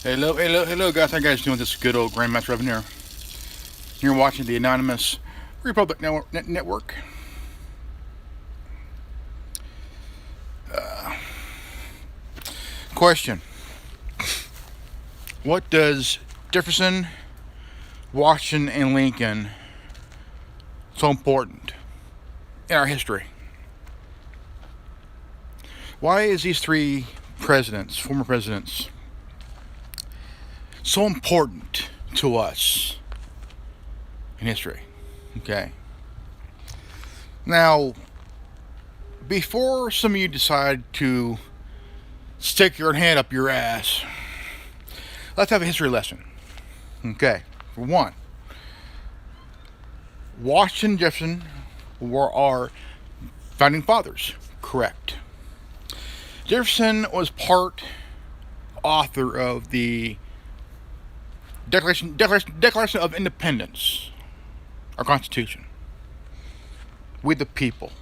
Hello, hello, hello, guys. How you guys doing? This is good old Grandmaster Revan here. You're watching the Anonymous Republic Network. Question: What does Jefferson, Washington, and Lincoln so important in our history? Why is these three presidents, former presidents, so important to us in history? Okay. Now, before some of you decide to stick your hand up your ass, let's have a history lesson. Okay. For one, Washington, Jefferson were our founding fathers. Correct. Jefferson was part author of the Declaration of Independence, our Constitution. We the people.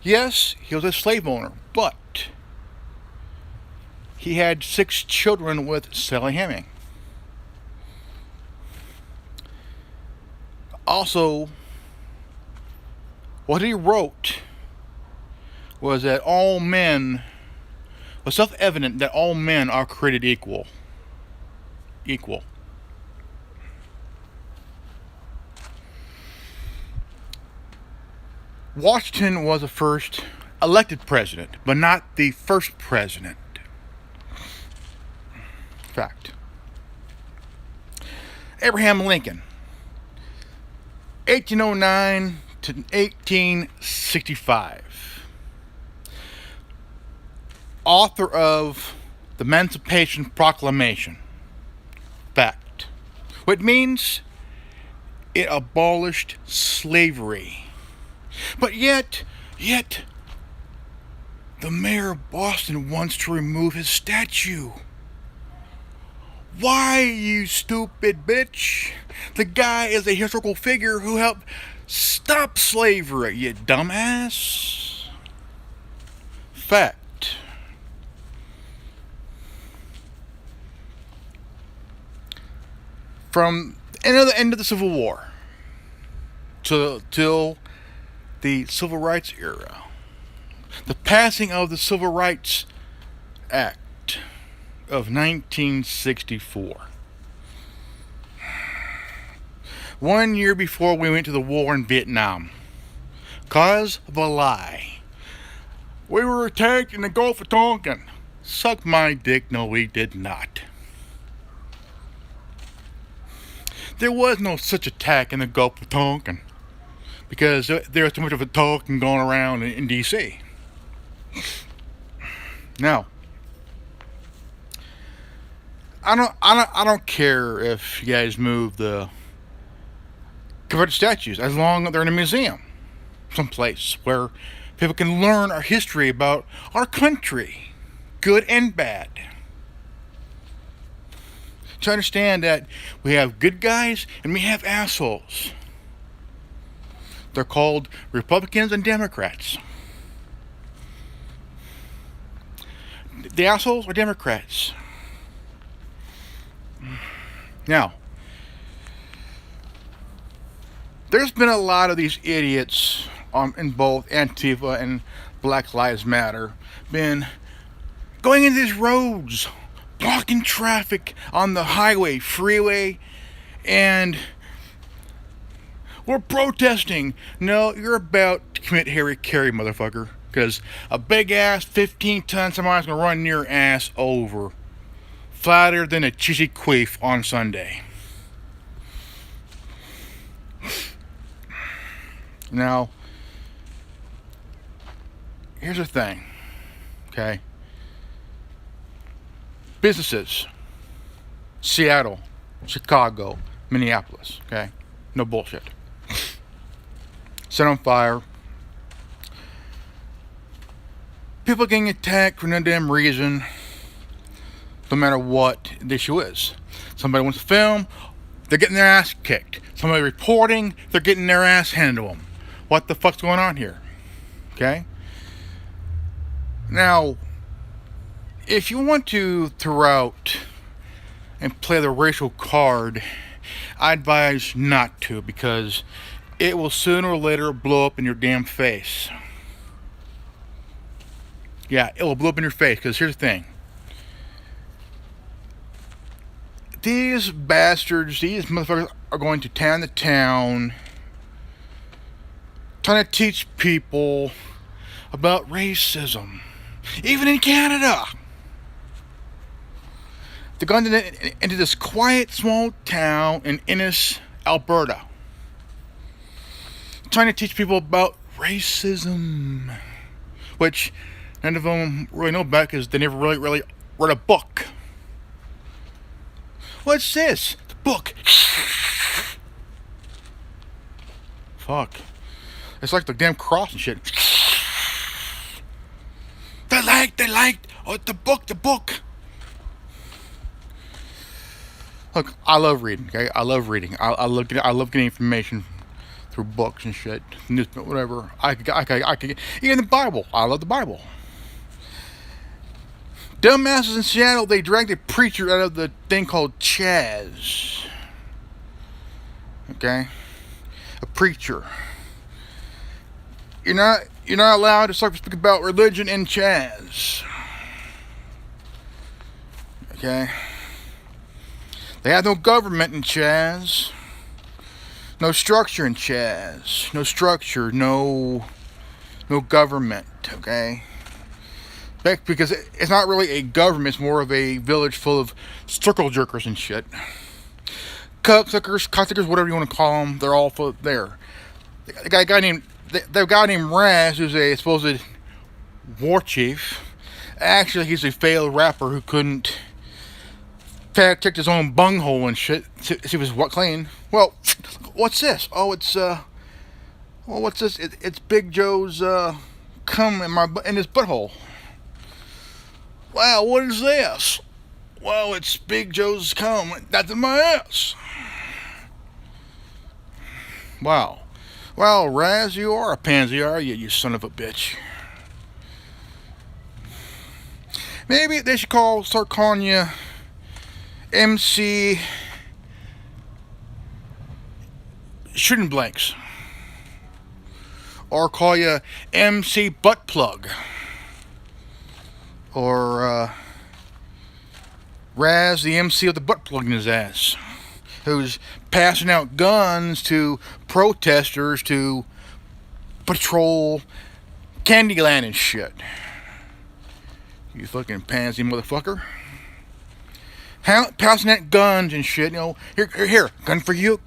Yes, he was a slave owner, but he had 6 children with Sally Heming. Also, what he wrote was that all men, was self-evident that all men are created equal. Equal. Washington was the first elected president, but not the first president. Fact. Abraham Lincoln, 1809 to 1865. Author of the Emancipation Proclamation. Fact. Which means it abolished slavery. But yet, the mayor of Boston wants to remove his statue. Why, you stupid bitch? The guy is a historical figure who helped stop slavery, you dumbass. Fact. From the end of the Civil War till the Civil Rights era, the passing of the Civil Rights Act of 1964. 1 year before we went to the war in Vietnam. Cause of a lie. We were attacked in the Gulf of Tonkin. Suck my dick, no we did not. There was no such attack in the Gulf of Tonkin because there was too much of a talking going around in D.C. Now, I don't care if you guys move the converted statues as long as they're in a museum, someplace where people can learn our history about our country, good and bad. To understand that we have good guys and we have assholes. They're called Republicans and Democrats. The assholes are Democrats. Now, there's been a lot of these idiots in both Antifa and Black Lives Matter been going into these roads, blocking traffic on the highway, freeway, and we're protesting. No, you're about to commit Harry Carey, motherfucker, because a big ass 15-ton somebody's gonna run your ass over, flatter than a cheesy queef on Sunday. Now, here's the thing, okay? Businesses, Seattle, Chicago, Minneapolis, okay? No bullshit. Set on fire. People getting attacked for no damn reason, no matter what the issue is. Somebody wants to film, they're getting their ass kicked. Somebody reporting, they're getting their ass handed to them. What the fuck's going on here? Okay? Now, if you want to throw out and play the racial card, I advise not to, because it will sooner or later blow up in your damn face. Yeah, it will blow up in your face, because here's the thing. These bastards, these motherfuckers are going to town to town trying to teach people about racism. Even in Canada. They're going into this quiet, small town in Innis, Alberta, trying to teach people about racism, which none of them really know about because they never really read a book. What's this? The book. Fuck. It's like the damn cross and shit. They liked. Oh, the book. Look, I love reading. Okay, I love reading. I love getting information through books and shit, newspaper, whatever. I could even the Bible. I love the Bible. Dumbasses in Seattle, they dragged a preacher out of the thing called Chaz. Okay, a preacher. You're not allowed to start to speak about religion in Chaz. Okay. They have no government in Chaz. No structure in Chaz. No structure, no government, okay? Because it's not really a government, it's more of a village full of circle jerkers and shit. Cocksuckers, whatever you want to call them, they're all there. The guy named Raz, who's a supposed war chief. Actually, he's a failed rapper who couldn't checked his own bunghole and shit. See if it was what clean. Well, what's this? Oh, it's what's this? It's Big Joe's cum in his butthole. Wow, what is this? Well, it's Big Joe's cum. That's in my ass. Wow. Well, Raz, you are a pansy, are you? You son of a bitch. Maybe they should start calling you MC Shooting Blanks, or call you MC Butt Plug, or Raz the MC with the butt plug in his ass, who's passing out guns to protesters to patrol Candyland and shit. You fucking pansy motherfucker. Passing out guns and shit, you know. Here, gun for you.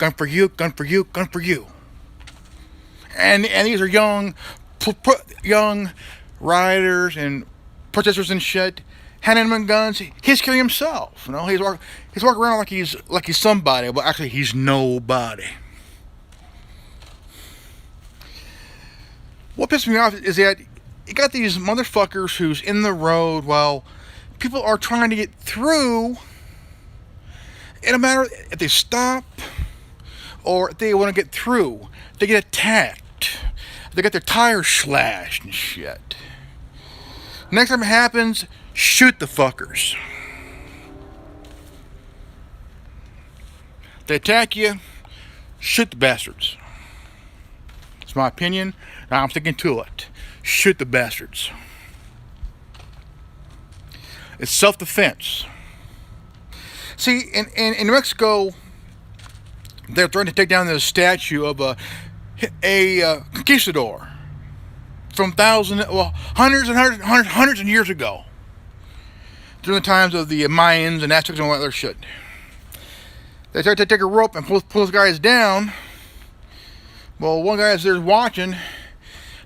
And these are young rioters and protesters and shit, handing them guns. He's killing himself, you know. He's walking around like he's somebody, but actually he's nobody. What pisses me off is that you got these motherfuckers who's in the road while people are trying to get through. It don't matter if they stop or if they want to get through. They get attacked. They get their tires slashed and shit. Next time it happens, shoot the fuckers. They attack you, shoot the bastards. It's my opinion, and I'm sticking to it. Shoot the bastards. It's self-defense. See, in Mexico, they're trying to take down the statue of a conquistador from hundreds of years ago, during the times of the Mayans and Aztecs and all that other shit. They try to take a rope and pull those guys down. Well, one guy is there watching.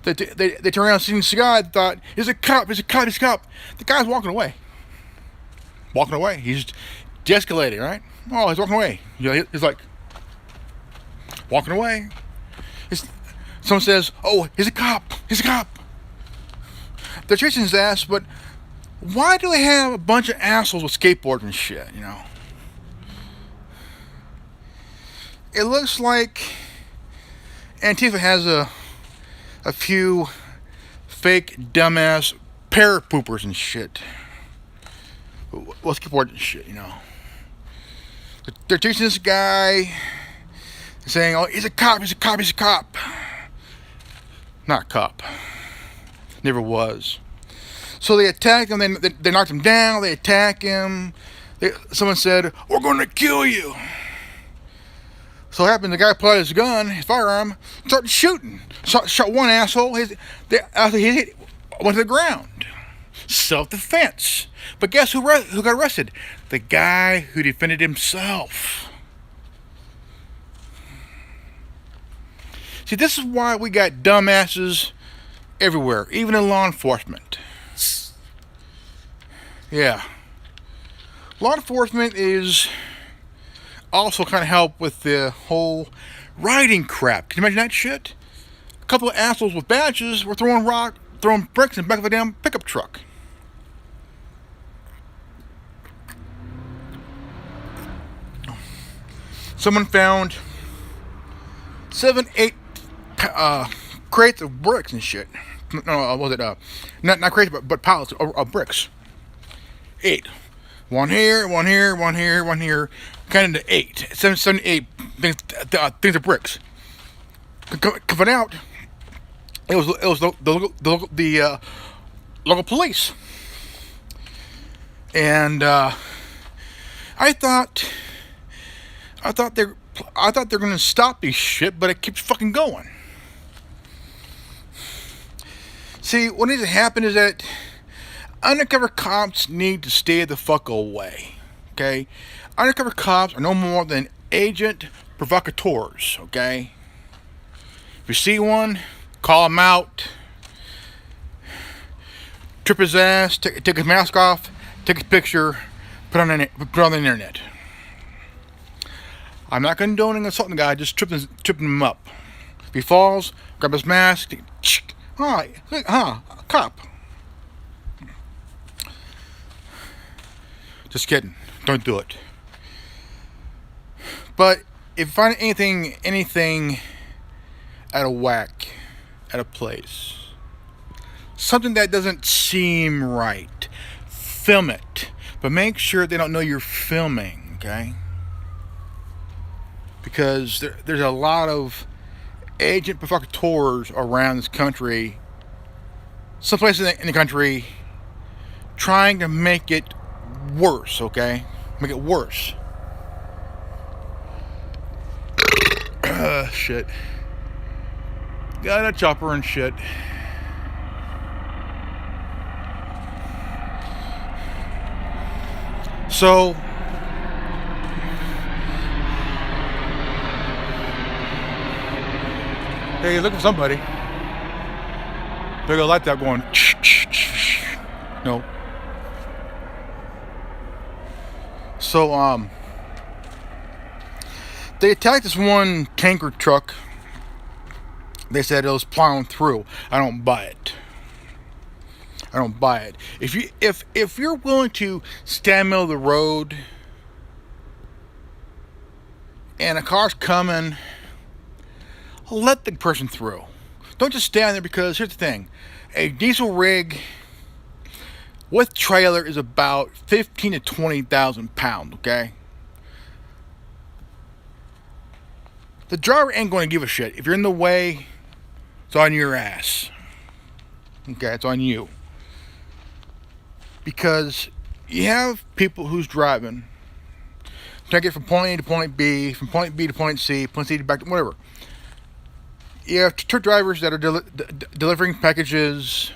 They turn around, seeing the guy, thought, "He's a cop. The guy's walking away. He's de-escalating, right? Oh, he's walking away. He's like walking away. Someone says, "Oh, he's a cop. They're chasing his ass, but why do they have a bunch of assholes with skateboards and shit, you know? It looks like Antifa has a few fake dumbass parapoopers and shit. Let's keep watching shit, They're chasing this guy, saying, "Oh, he's a cop, he's a cop, he's a cop." Not a cop. Never was. So they attack him, they knocked him down, they attack him. Someone said, "We're going to kill you." So it happened, the guy pulled out his gun, his firearm, started shooting. Shot one asshole, he hit, went to the ground. Self-defense. But guess who got arrested? The guy who defended himself. See, this is why we got dumbasses everywhere, even in law enforcement. Yeah. Law enforcement is also kind of help with the whole riding crap. Can you imagine that shit? A couple of assholes with badges were throwing bricks in the back of a damn pickup truck. Someone found 7, 8 crates of bricks and shit. No, was it not crates, but pallets of bricks. 8. One here, one here, one here, one here. Kind of 8. 7, 8 things of bricks. Coming out, it was the local police, and I thought they're gonna stop this shit, but it keeps fucking going. See, what needs to happen is that undercover cops need to stay the fuck away. Okay, undercover cops are no more than agent provocateurs. Okay, if you see one, call him out, trip his ass, take his mask off, take his picture, put it on the internet. I'm not condoning assaulting the guy, just tripping him up. If he falls, grab his mask. Cop. Just kidding. Don't do it. But if you find anything out of whack at a place, something that doesn't seem right, film it. But make sure they don't know you're filming, okay? Because there's a lot of agent provocateurs around this country, some places in the country, trying to make it worse, okay? Make it worse. Shit. Got a chopper and shit. So, hey, look for somebody. They're gonna light that going. No. So, they attacked this one tanker truck. They said it was plowing through. I don't buy it. If you're willing to stand in the middle of the road and a car's coming, let the person through. Don't just stand there, because here's the thing. A diesel rig with trailer is about 15 to 20,000 pounds, okay? The driver ain't going to give a shit. If you're in the way, it's on your ass. Okay, it's on you. Because you have people who's driving, trying to get from point A to point B, from point B to point C to back to whatever. You have truck drivers that are delivering packages,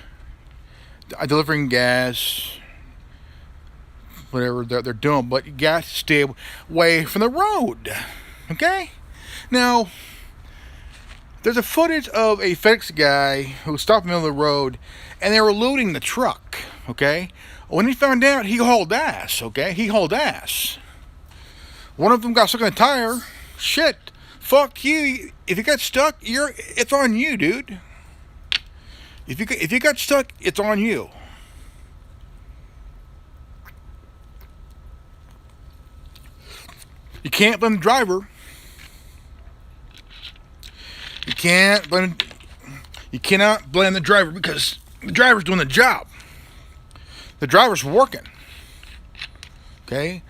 delivering gas, whatever they're doing, but you got to stay away from the road, okay? Now, there's a footage of a FedEx guy who stopped in the middle of the road, and they were loading the truck, okay? When he found out, he hauled ass, okay? He hauled ass. One of them got stuck in a tire. Shit. Fuck you. If you got stuck, it's on you, dude. If you got stuck, it's on you. You can't blame the driver. You cannot blame the driver, because the driver's doing the job. The driver's working. Okay?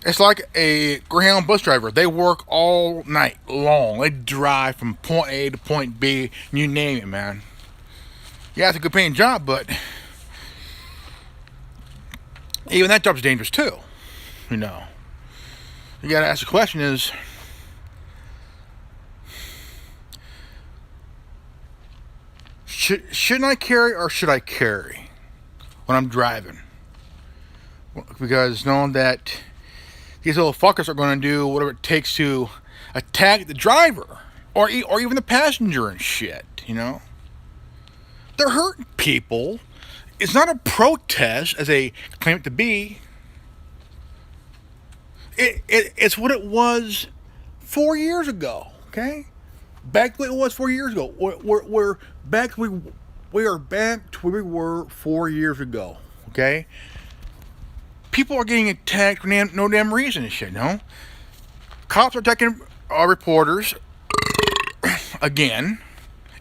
It's like a Greyhound bus driver. They work all night long. They drive from point A to point B. You name it, man. Yeah, it's a good paying job, but even that job's dangerous too. You know. You gotta ask the question is, shouldn't I carry or should I carry when I'm driving? Because knowing that these little fuckers are going to do whatever it takes to attack the driver or even the passenger and shit, you know? They're hurting people. It's not a protest as they claim it to be. It's what it was 4 years ago, okay? Back to what it was 4 years ago. We're back. We are back to where we were 4 years ago, okay? People are getting attacked for no damn reason and shit, no? Cops are attacking reporters again,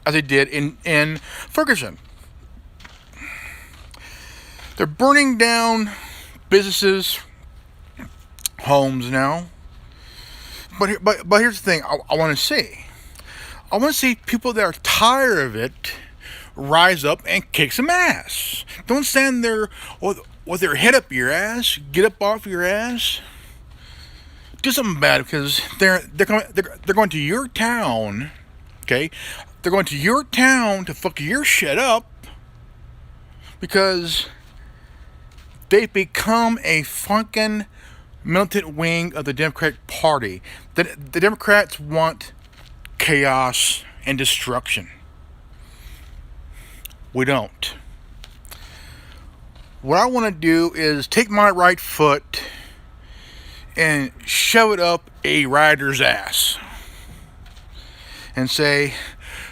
as they did in Ferguson. They're burning down businesses, homes now. But here's the thing I want to see. I want to see people that are tired of it rise up and kick some ass. Don't stand there with their head up your ass. Get up off your ass. Do something bad because they're going to your town. Okay, they're going to your town to fuck your shit up because they've become a fucking militant wing of the Democratic Party. The Democrats want chaos and destruction. We don't. What I want to do is take my right foot and shove it up a rider's ass and say,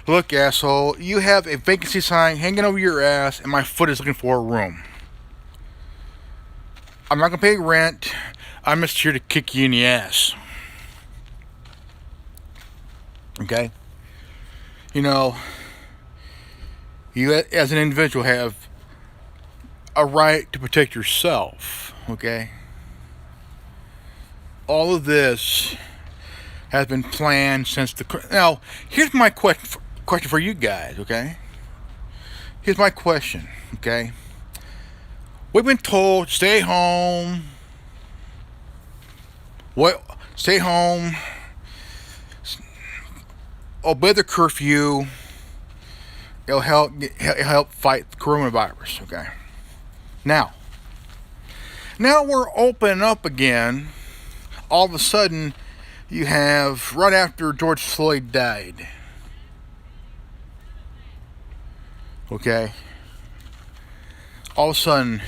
look, asshole, you have a vacancy sign hanging over your ass and my foot is looking for a room. I'm not going to pay rent. I'm just here to kick you in the ass. Okay? You know, you as an individual have a right to protect yourself. Okay? All of this has been planned since the... Now, here's my question for you guys, okay? Here's my question, okay? We've been told, stay home. Stay home. Obey the curfew. It'll help fight the coronavirus, okay? Now we're opening up again. All of a sudden, you have, right after George Floyd died, okay, all of a sudden,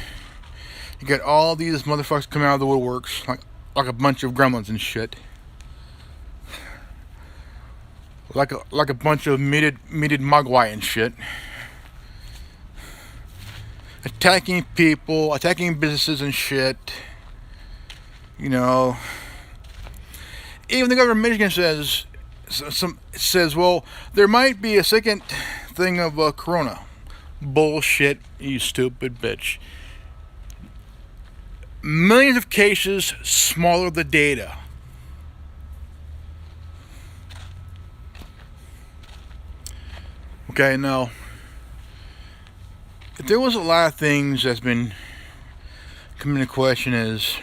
you got all these motherfuckers coming out of the woodworks, like a bunch of gremlins and shit. Like a bunch of muted mogwai and shit. Attacking people, attacking businesses and shit. You know, even the governor of Michigan says, well, there might be a second thing of corona. Bullshit, you stupid bitch. Millions of cases, smaller the data. Okay, now, there was a lot of things that's been coming into question is,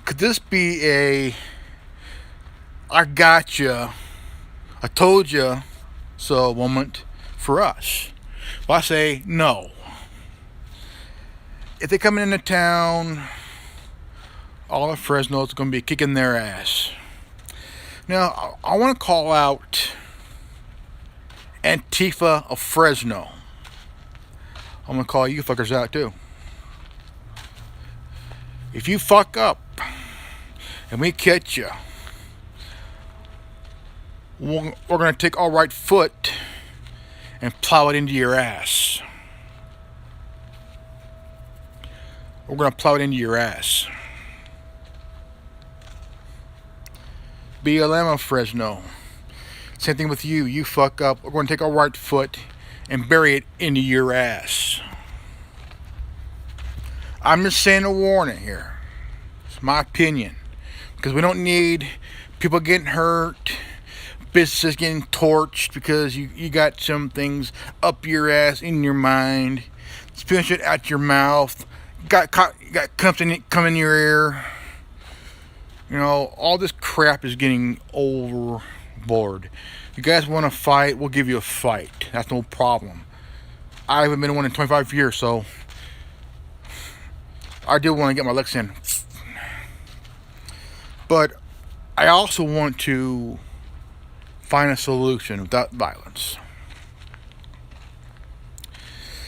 could this be a I gotcha, I told you so moment for us? Well, I say no. If they come into town, all of Fresno is going to be kicking their ass. Now, I want to call out Antifa of Fresno. I'm going to call you fuckers out too. If you fuck up and we catch you, we're going to take our right foot and plow it into your ass. We're going to plow it into your ass. BLM of Fresno. Same thing with you. You fuck up. We're going to take our right foot and bury it into your ass. I'm just saying a warning here. My opinion. Because we don't need people getting hurt, businesses getting torched because you got some things up your ass, in your mind, spilling shit out your mouth, got something come in your ear. You know, all this crap is getting overboard. You guys want to fight, we'll give you a fight. That's no problem. I haven't been in one in 25 years, so I do want to get my licks in. But I also want to find a solution without violence.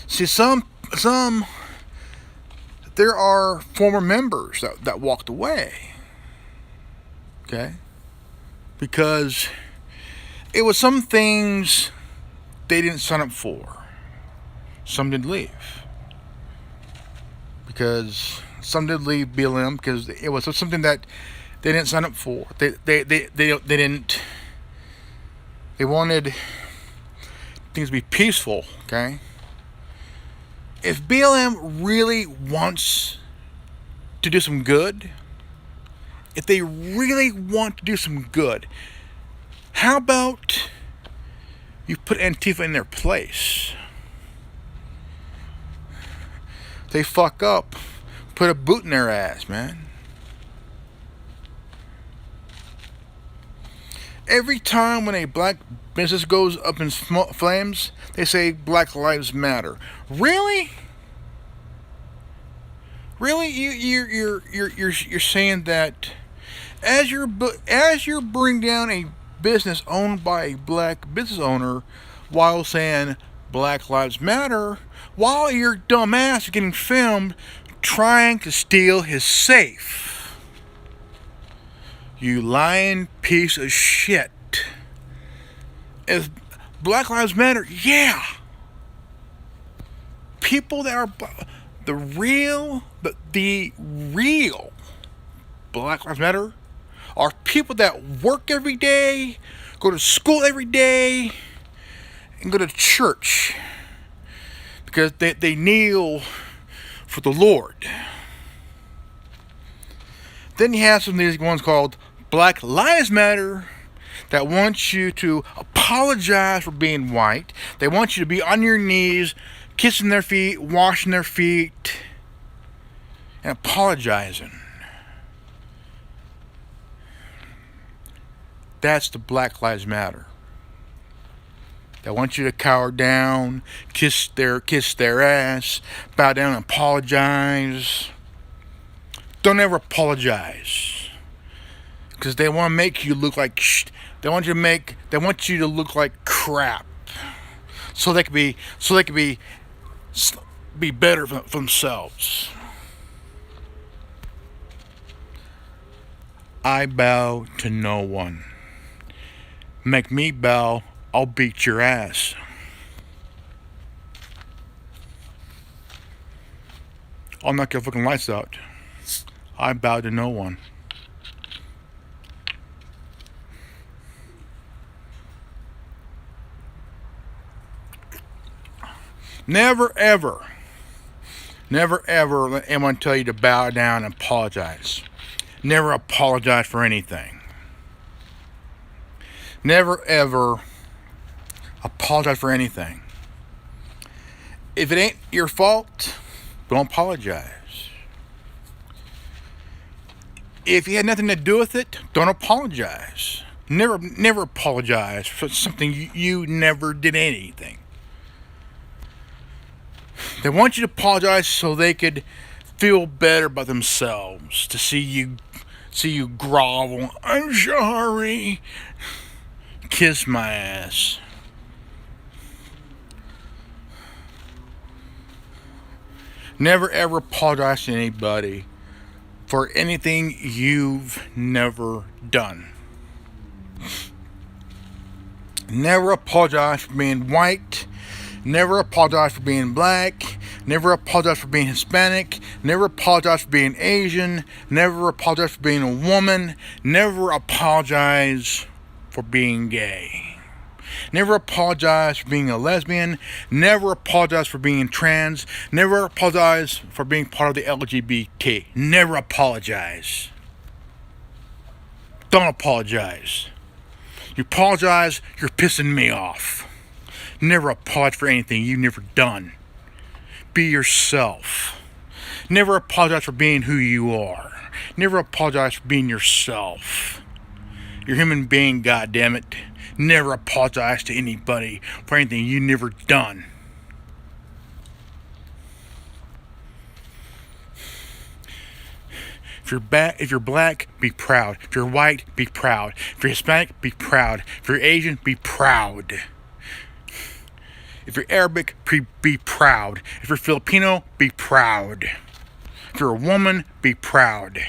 See, there are former members that walked away. Okay? Because it was some things they didn't sign up for. Some did leave. Because some did leave BLM because it was something that they didn't sign up for. They didn't. They wanted things to be peaceful. Okay. If BLM really wants to do some good, if they really want to do some good, how about you put Antifa in their place? If they fuck up, put a boot in their ass, man. Every time when a black business goes up in flames, they say Black Lives Matter. Really? Really? You're saying that as you bring down a business owned by a black business owner while saying Black Lives Matter, while your dumb ass is getting filmed trying to steal his safe. You lying piece of shit. If Black Lives Matter, yeah. People that are the real Black Lives Matter are people that work every day, go to school every day, and go to church because they kneel for the Lord. Then you have some of these ones called Black Lives Matter that want you to apologize for being white. They want you to be on your knees, kissing their feet, washing their feet, and apologizing. That's the Black Lives Matter. They want you to cower down, kiss their ass, bow down and apologize. Don't ever apologize. Because they want to make you look like they want you to look like crap. So they could be better for themselves. I bow to no one. Make me bow, I'll beat your ass. I'll knock your fucking lights out. I bow to no one. Never ever let anyone tell you to bow down and apologize. Never apologize for anything. Never ever apologize for anything. If it ain't your fault, don't apologize. If you had nothing to do with it, don't apologize. Never apologize for something you never did anything. They want you to apologize so they could feel better about themselves. To see you grovel. I'm sorry. Kiss my ass. Never ever apologize to anybody for anything you've never done. Never apologize for being white. Never apologize for being black. Never apologize for being Hispanic. Never apologize for being Asian. Never apologize for being a woman. Never apologize for being gay. Never apologize for being a lesbian. Never apologize for being trans. Never apologize for being part of the LGBT. Never apologize. Don't apologize. You apologize, you're pissing me off. Never apologize for anything you've never done. Be yourself. Never apologize for being who you are. Never apologize for being yourself. You're a human being, goddammit. Never apologize to anybody for anything you never done. If you're black, be proud. If you're white, be proud. If you're Hispanic, be proud. If you're Asian, be proud. If you're Arabic, be proud. If you're Filipino, be proud. If you're a woman, be proud.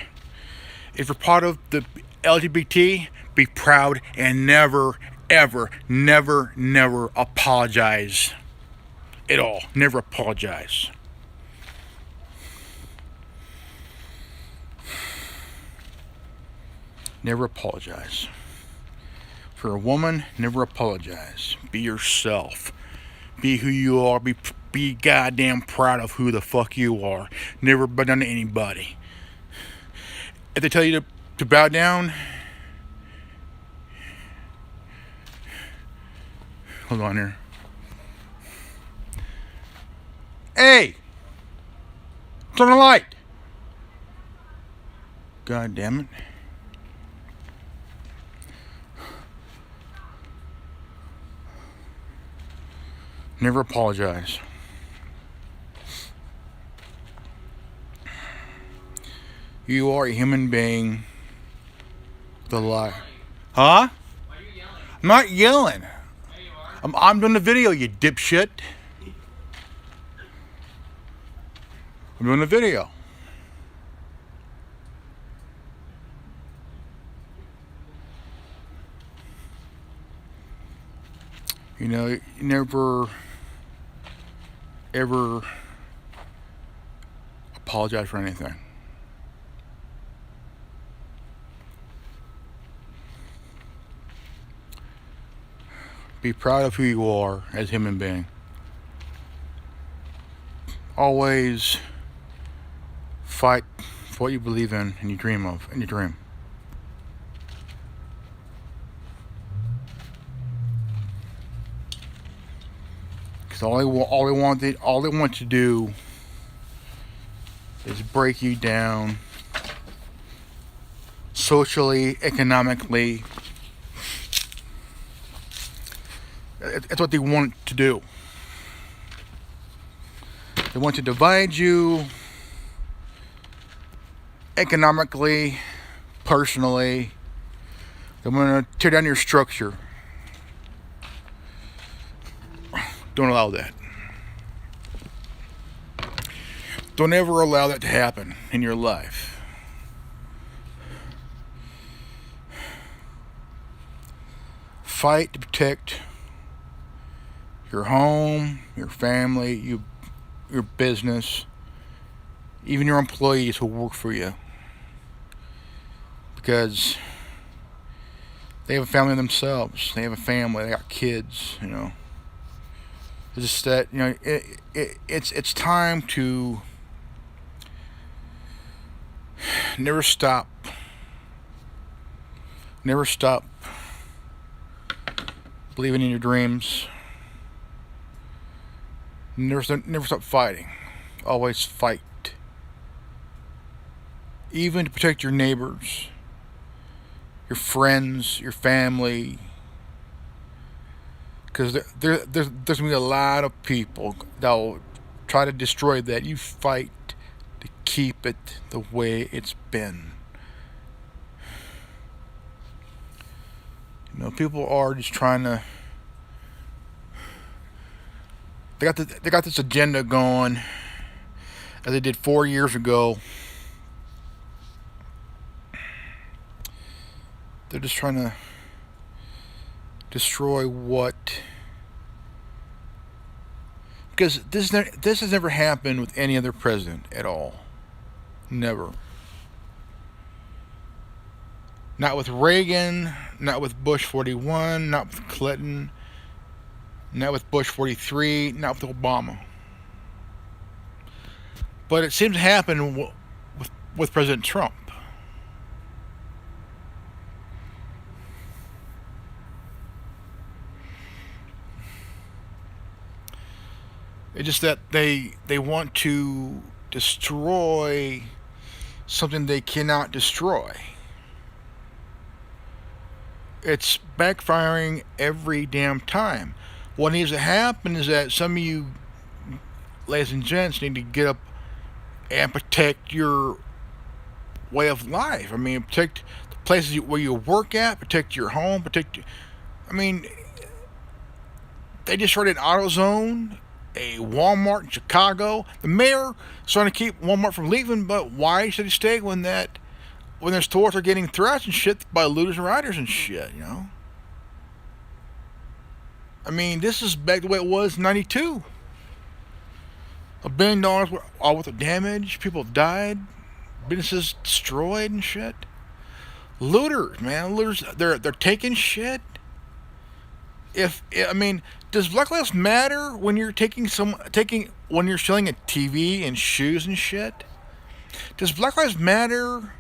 If you're part of the LGBT, be proud and never, ever, never, never apologize at all. Never apologize. Never apologize. If you're a woman, never apologize. Be yourself. Be who you are. Be goddamn proud of who the fuck you are. Never bow down to anybody. If they tell you to bow down, hold on here. Hey! Turn the light! God damn it. Never apologize. You are a human being. The lie. Huh? Why are you yelling? I'm not yelling. There you are. I'm doing the video, you dipshit. I'm doing the video. You know, you never, ever apologize for anything. Be proud of who you are as a human being. Always fight for what you believe in and you dream of, and you dream. Because all they want to do is break you down socially, economically. That's what they want to do. They want to divide you economically, personally. They want to tear down your structure. Don't allow that. Don't ever allow that to happen in your life. Fight to protect your home, your family, your business, even your employees who work for you. Because they have a family themselves. They have a family. They got kids, you know. It's just that, you know, it's time to never stop believing in your dreams. Never stop fighting. Always fight. Even to protect your neighbors, your friends, your family. Because there's going to be a lot of people that will try to destroy that. You fight to keep it the way it's been. You know, people are just trying to. They got this agenda going, as they did 4 years ago. They're just trying to destroy what. Because this has never happened with any other president at all. Never. Not with Reagan, not with Bush 41, not with Clinton, not with Bush 43, not with Obama. But it seems to happen with President Trump. It's just that they want to destroy something they cannot destroy. It's backfiring every damn time. What needs to happen is that some of you, ladies and gents, need to get up and protect your way of life. I mean, protect the places where you work at, protect your home, protect. I mean, they just started an AutoZone, a Walmart in Chicago. The mayor is trying to keep Walmart from leaving, but why should he stay when their stores are getting thrashed and shit by looters and rioters and shit, you know? I mean, this is back the way it was in 92. $1 billion all worth of damage. People have died. Businesses destroyed and shit. Looters, man. Looters, they're taking shit. Does Black Lives Matter when you're when you're selling a TV and shoes and shit? Does Black Lives Matter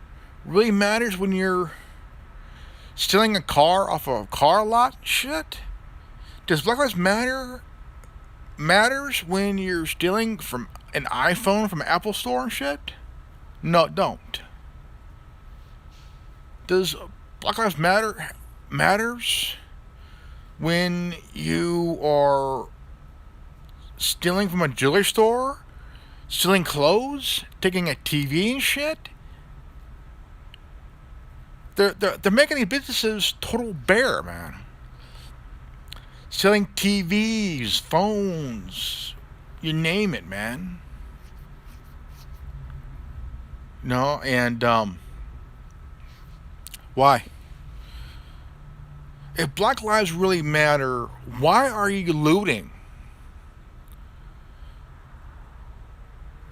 really matters when you're stealing a car off a car lot and shit? Does Black Lives Matter matters when you're stealing from an iPhone from an Apple store and shit? No, it don't. Does Black Lives Matter matters when you are stealing from a jewelry store, stealing clothes, taking a TV and shit? They're making these businesses total bear, man. Selling TVs, phones, you name it, man. No, and why? If Black Lives really matter, why are you looting?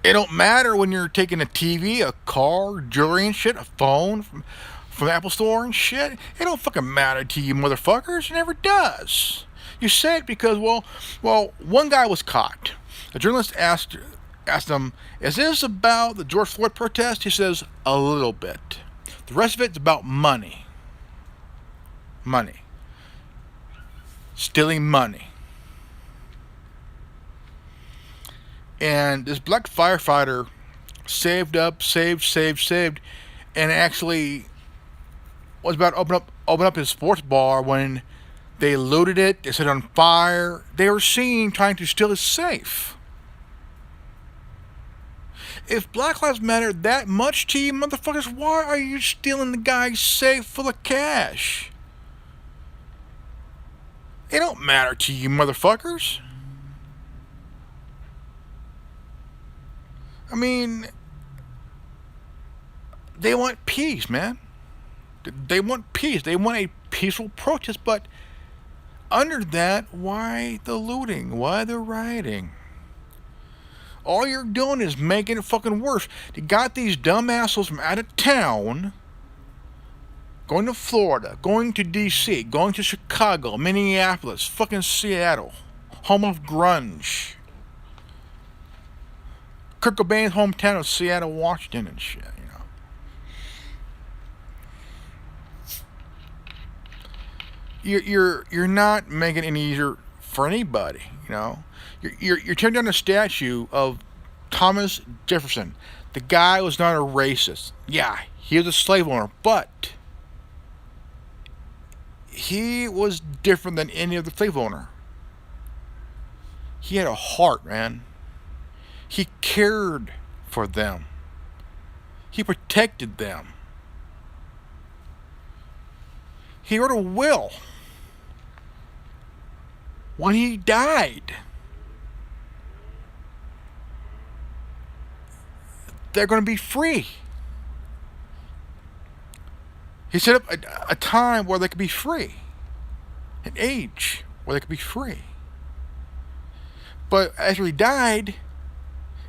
It don't matter when you're taking a TV, a car, jewelry and shit, a phone from the Apple Store and shit. It don't fucking matter to you motherfuckers. It never does. You say it because, well, one guy was caught. A journalist asked him, "Is this about the George Floyd protest?" He says, "A little bit. The rest of it's about money. Money. Stealing money." And this black firefighter saved, and actually was about to open up his sports bar when they looted it. They set it on fire. They were seen trying to steal his safe. If Black Lives Matter that much to you motherfuckers, why are you stealing the guy's safe full of cash? It don't matter to you motherfuckers. I mean, they want peace, man. They want peace. They want a peaceful protest, but under that, why the looting? Why the rioting? All you're doing is making it fucking worse. You got these dumb assholes from out of town going to Florida, going to D.C., going to Chicago, Minneapolis, fucking Seattle, home of grunge. Kurt Cobain's hometown of Seattle, Washington and shit, you know. You're not making it any easier for anybody, you know. You're tearing down a statue of Thomas Jefferson. The guy was not a racist. Yeah, he was a slave owner, but he was different than any other slave owner. He had a heart, man. He cared for them. He protected them. He wrote a will. When he died, they're going to be free. He set up a time where they could be free. An age where they could be free. But after he died,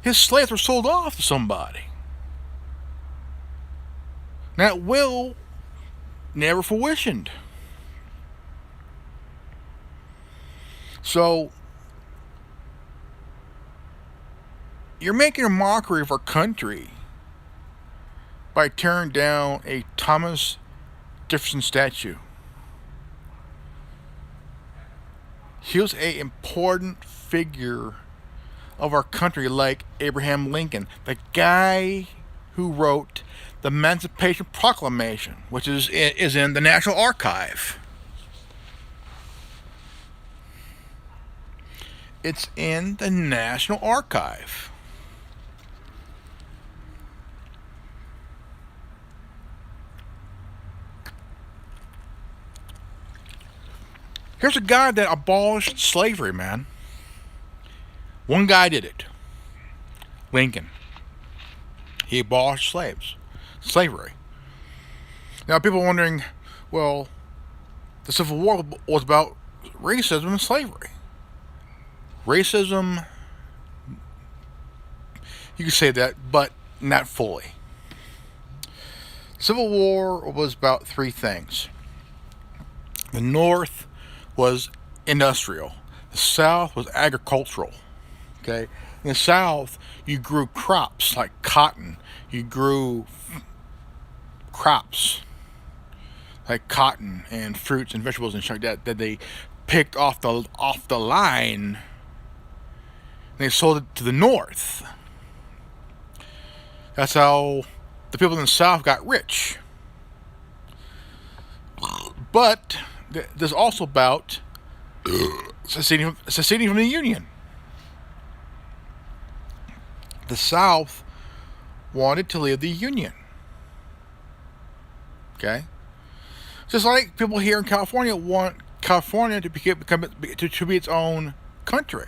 his slaves were sold off to somebody. That will never fruitioned. So you're making a mockery of our country by tearing down a Thomas Jefferson statue. He was an important figure of our country, like Abraham Lincoln, the guy who wrote the Emancipation Proclamation, which is in the National Archive. It's in the National Archive. Here's a guy that abolished slavery, man. One guy did it. Lincoln. He abolished slavery. Now, people are wondering, well, the Civil War was about racism and slavery. Racism, you could say that, but not fully. Civil War was about three things. The North was industrial. The South was agricultural. Okay? In the South, you grew crops like cotton. You grew crops like cotton and fruits and vegetables and shit like that they picked off the line. And they sold it to the North. That's how the people in the South got rich. But there's also about seceding from the Union. The South wanted to leave the Union. Okay? Just like people here in California want California to be its own country.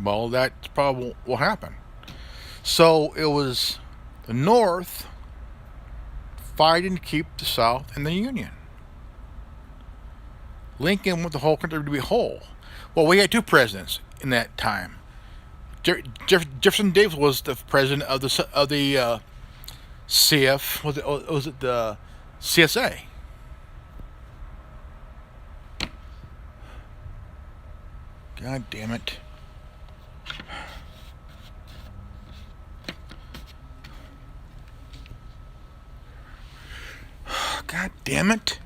Well, that's probably what will happen. So it was the North fighting to keep the South in the Union. Lincoln wanted the whole country to be whole. Well, we had two presidents in that time. Jefferson Davis was the president of the CF. Was it the CSA? God damn it! God damn it!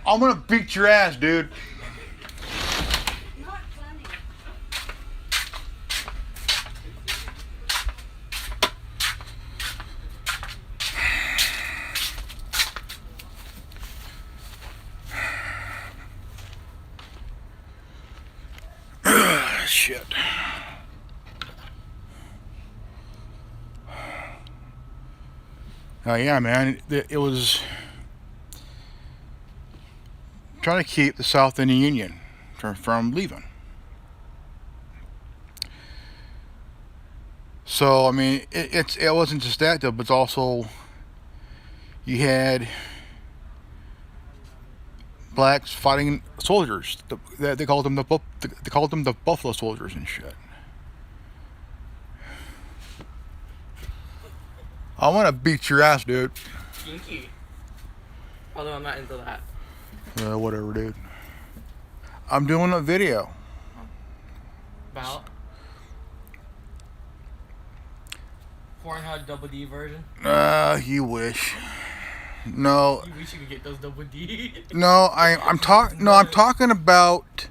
I'm gonna beat your ass, dude. Not funny. Shit. Oh yeah, man. It was trying to keep the South in the Union from leaving. So I mean, it wasn't just that though, but it's also you had blacks fighting soldiers. They called them the Buffalo Soldiers and shit. I want to beat your ass, dude. Kinky. Although I'm not into that. Whatever, dude. I'm doing a video. About Pornhub Double D version. You wish. No, You wish you could get those Double D. no, I'm talking about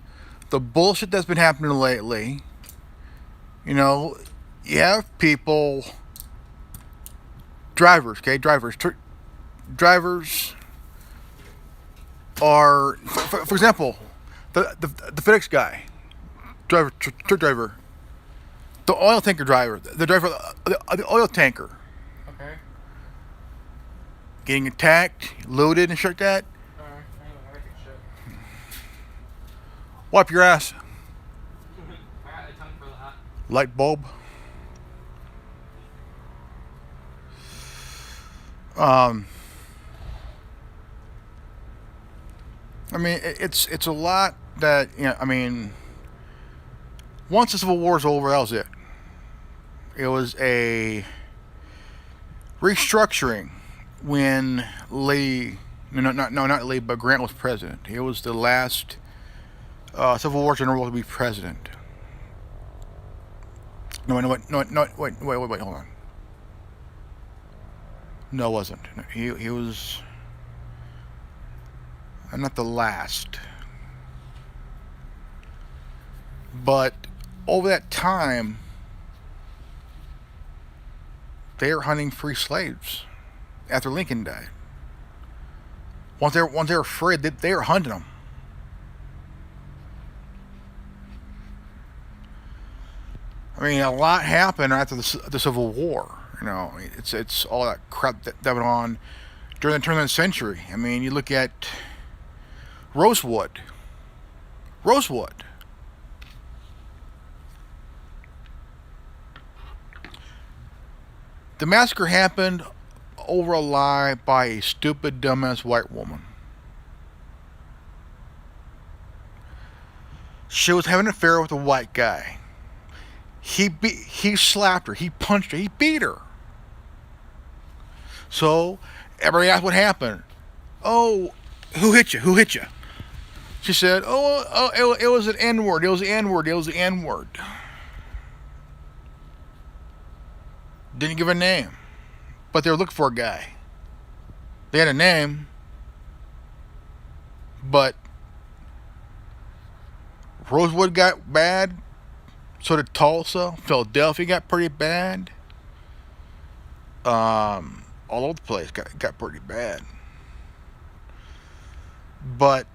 the bullshit that's been happening lately. You know, you have people, drivers are, for example, the FedEx guy, truck driver, the oil tanker driver, the driver of the oil tanker, Okay. getting attacked, loaded, and shit like that. I think shit. Wipe your ass. I got a tongue for that. Light bulb. I mean, it's a lot that I mean, once the Civil War's over, that was it. It was a restructuring when Lee, not Lee, but Grant was president. He was the last Civil War general to be president. Wait, hold on. No, it wasn't. He was not the last, but over that time, they were hunting free slaves after Lincoln died. Once they were freed, they were hunting them. I mean, a lot happened after the Civil War. It's all that crap that went on during the turn of the century. I mean, you look at Rosewood. Rosewood. The massacre happened over a lie by a stupid, dumbass white woman. She was having an affair with a white guy. He slapped her. He punched her. He beat her. So everybody asked what happened. Oh, who hit you? Who hit you? She said, it was an N word. It was the N word. It was the N word. Didn't give a name, but they were looking for a guy. They had a name, but Rosewood got bad. So did Tulsa. Philadelphia got pretty bad. All over the place got pretty bad. But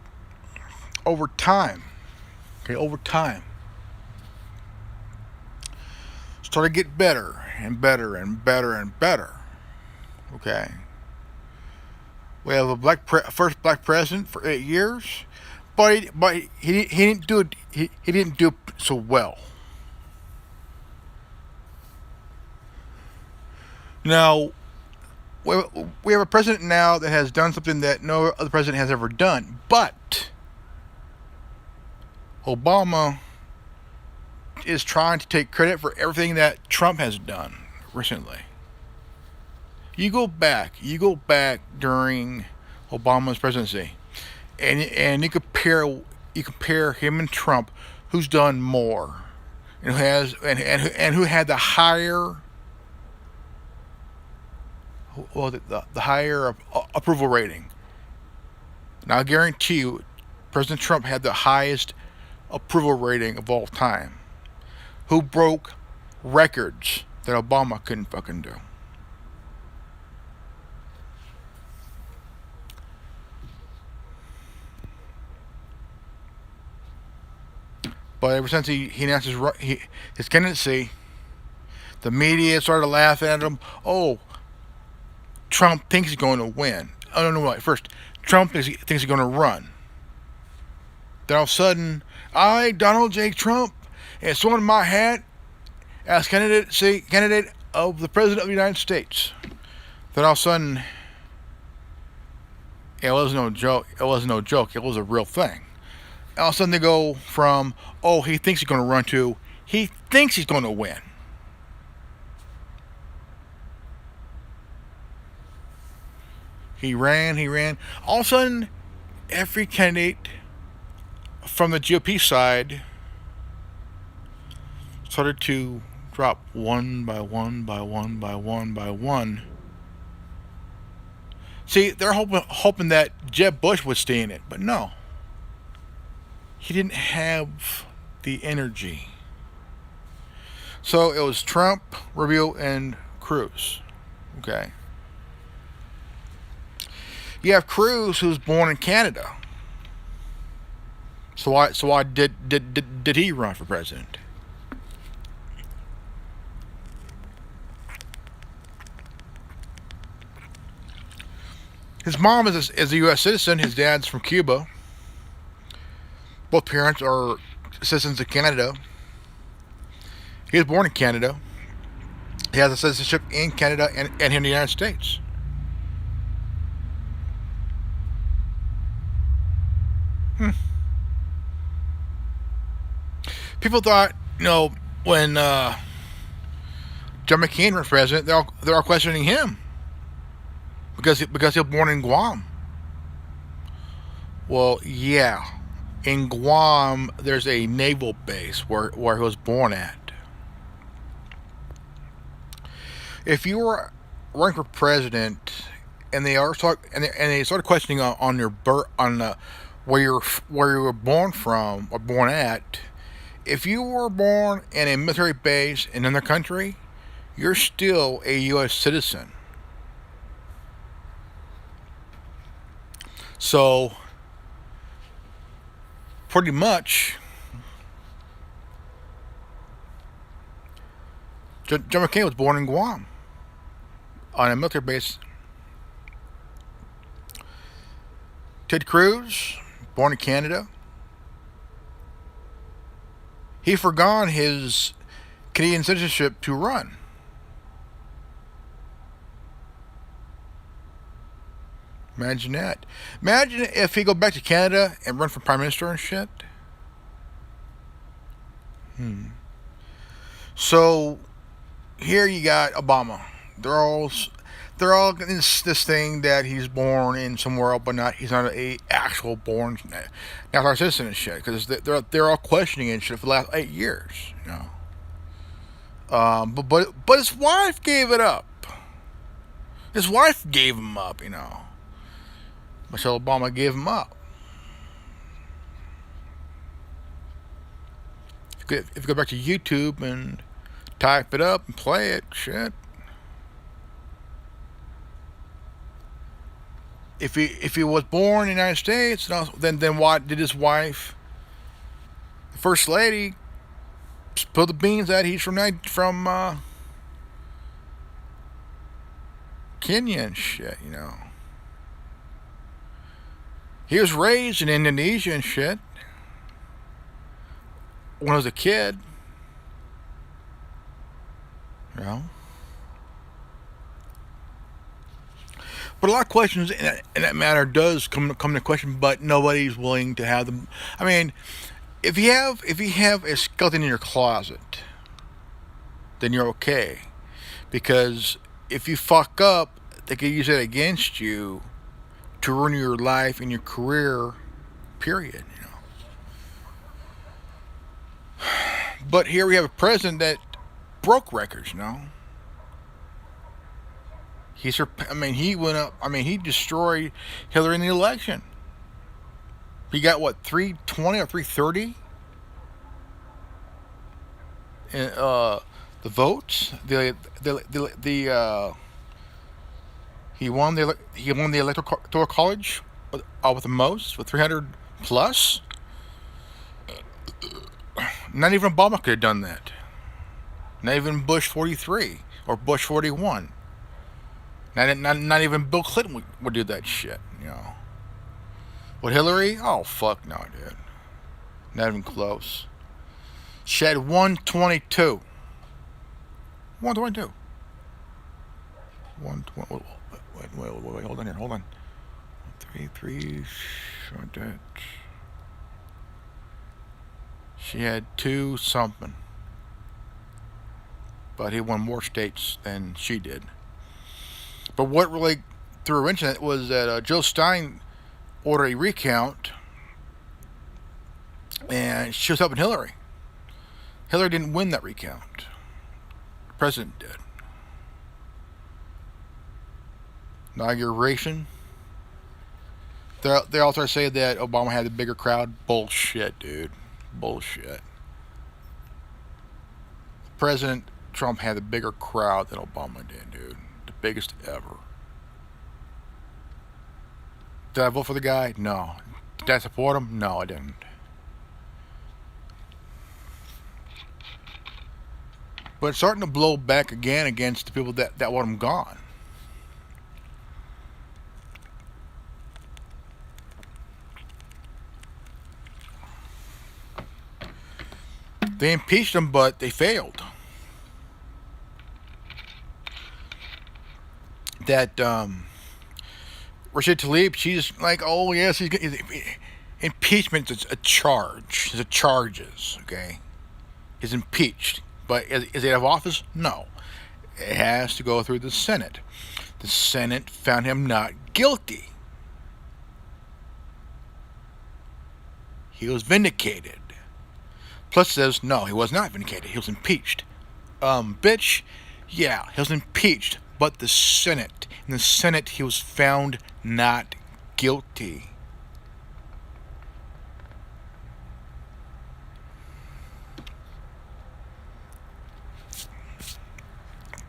over time, started to get better and better and better and better. Okay. We have a first black president for 8 years, but he didn't do it. He didn't do it so well. Now, we have a president now that has done something that no other president has ever done. But Obama is trying to take credit for everything that Trump has done recently. You go back during Obama's presidency, and you compare him and Trump, who's done more, and who had the higher. Well, the higher approval rating. Now, I guarantee you, President Trump had the highest approval rating of all time. Who broke records that Obama couldn't fucking do? But ever since he announced his candidacy, the media started laughing at him. Oh, Trump thinks he's going to win. Oh, no. First, Trump thinks he's going to run. Then all of a sudden, I, Donald J. Trump, and sworn in my hat as candidate of the President of the United States. Then all of a sudden, it wasn't no joke. It was a real thing. All of a sudden, they go from, oh, he thinks he's going to run, to, he thinks he's going to win. He ran. All of a sudden, every candidate from the GOP side started to drop one by one. See, they're hoping that Jeb Bush would stay in it, but no. He didn't have the energy. So it was Trump, Rubio, and Cruz. Okay. You have Cruz, who's born in Canada. So why did he run for president? His mom is a U.S. citizen. His dad's from Cuba. Both parents are citizens of Canada. He was born in Canada. He has a citizenship in Canada and in the United States. People thought, when John McCain was president, they're all questioning him because he was born in Guam. Well, yeah, in Guam there's a naval base where he was born at. If you were running for president and they started questioning on your birth on where you were born from or born at, if you were born in a military base in another country, you're still a U.S. citizen. So, pretty much, John McCain was born in Guam on a military base. Ted Cruz, born in Canada. He forgone his Canadian citizenship to run. Imagine that. Imagine if he go back to Canada and run for prime minister and shit. So here you got Obama. They're all in this thing that he's born in somewhere else, but he's not a actual born natural citizen and shit. Because they're all questioning and shit for the last 8 years. But his wife gave it up. His wife gave him up. Michelle Obama gave him up. If you go back to YouTube and type it up and play it, shit. If he was born in the United States, then what did his wife, the first lady, spill the beans that he's from Kenya and shit, He was raised in Indonesia and shit when I was a kid. But a lot of questions in that matter does come to question, but nobody's willing to have them. I mean, if you have a skeleton in your closet, then you're okay, because if you fuck up, they can use it against you to ruin your life and your career, period. But here we have a president that broke records. He went up. He destroyed Hillary in the election. He got what, 320 or 330? The votes. He won the electoral college with the most, with 300 plus. Not even Obama could have done that. Not even Bush 43 or Bush 41. Not even Bill Clinton would do that shit, With Hillary? Oh, fuck no, dude. Not even close. She had 122. 122. Wait, hold on. 3. She had 2 something. But he won more states than she did. But what really threw a wrench in it was that Joe Stein ordered a recount, and she was helping Hillary. Hillary didn't win that recount. The president did. Inauguration. They also say that Obama had the bigger crowd. Bullshit, dude. Bullshit. President Trump had a bigger crowd than Obama did, dude. The biggest ever. Did I vote for the guy? No. Did I support him? No, I didn't. But it's starting to blow back again against the people that want him gone. They impeached him, but they failed. That Rashid Tlaib, she's like, oh yes, impeachment is a charge. It's a charges, okay? is impeached. But is he out of office? No. It has to go through the Senate. The Senate found him not guilty. He was vindicated. Plus says, no, he was not vindicated. He was impeached. Bitch, yeah, he was impeached. But in the Senate, he was found not guilty.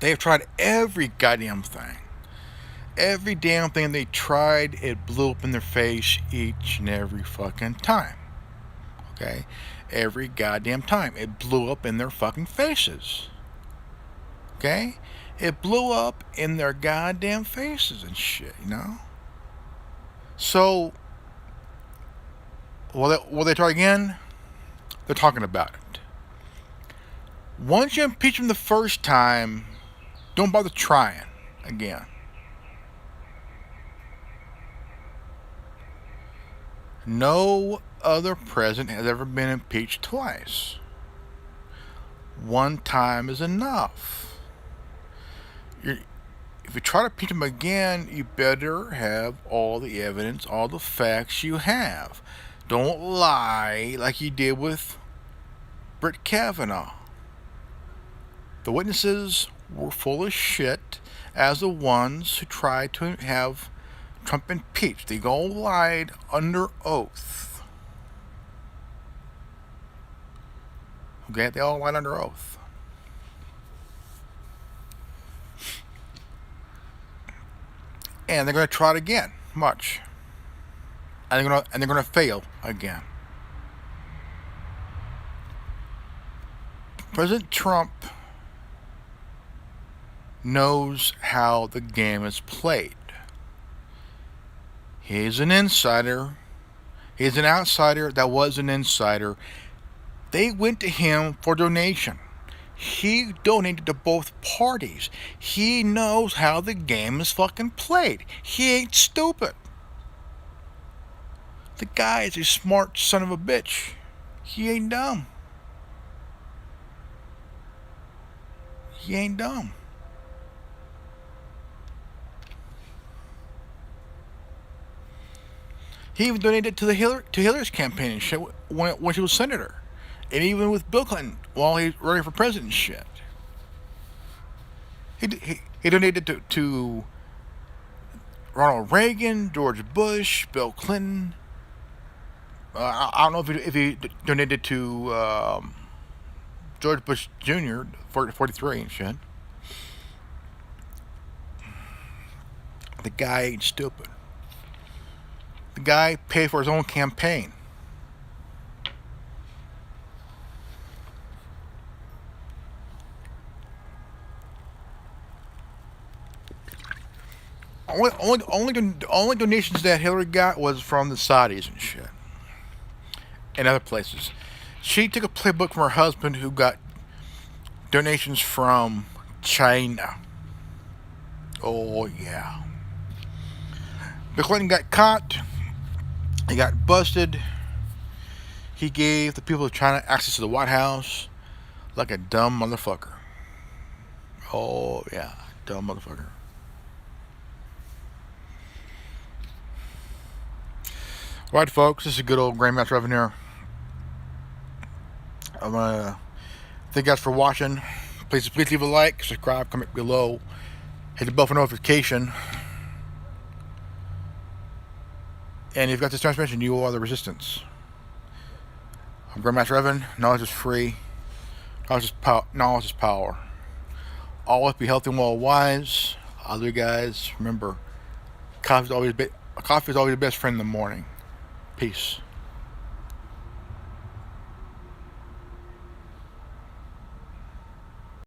They have tried every goddamn thing. Every damn thing they tried, it blew up in their face each and every fucking time. Okay? Every goddamn time. It blew up in their fucking faces. Okay? It blew up in their goddamn faces and shit, you know? So, will they try again? They're talking about it. Once you impeach them the first time, don't bother trying again. No other president has ever been impeached twice. One time is enough. If you try to impeach him again, you better have all the evidence, all the facts you have. Don't lie like you did with Brett Kavanaugh. The witnesses were full of shit as the ones who tried to have Trump impeached. They all lied under oath. Okay, they all lied under oath. And they're going to try it again. Much. And they're going to fail again. President Trump knows how the game is played. He's an insider. He's an outsider that was an insider. They went to him for donation. He donated to both parties. He knows how the game is fucking played. He ain't stupid. The guy is a smart son of a bitch. He ain't dumb. He ain't dumb. He even donated to Hillary's campaign and shit when she was senator, and even with Bill Clinton while he was running for president and shit. He donated to Ronald Reagan, George Bush, Bill Clinton. I don't know if he donated to George Bush Jr. 43 and shit. The guy ain't stupid. The guy paid for his own campaign. Only donations that Hillary got was from the Saudis and shit. And other places. She took a playbook from her husband who got donations from China. Oh, yeah. Bill Clinton got caught. He got busted. He gave the people of China access to the White House like a dumb motherfucker. Oh, yeah. Dumb motherfucker. Alright, folks. This is good old Grandmaster Evan here. I'm going to thank you guys for watching. Please leave a like, subscribe, comment below. Hit the bell for notification. And if you've got this transmission, you are the resistance. I'm Grandmaster Evan. Knowledge is free. Knowledge is power. Always be healthy and well wise. Other guys, remember, coffee is always the best friend in the morning. Peace.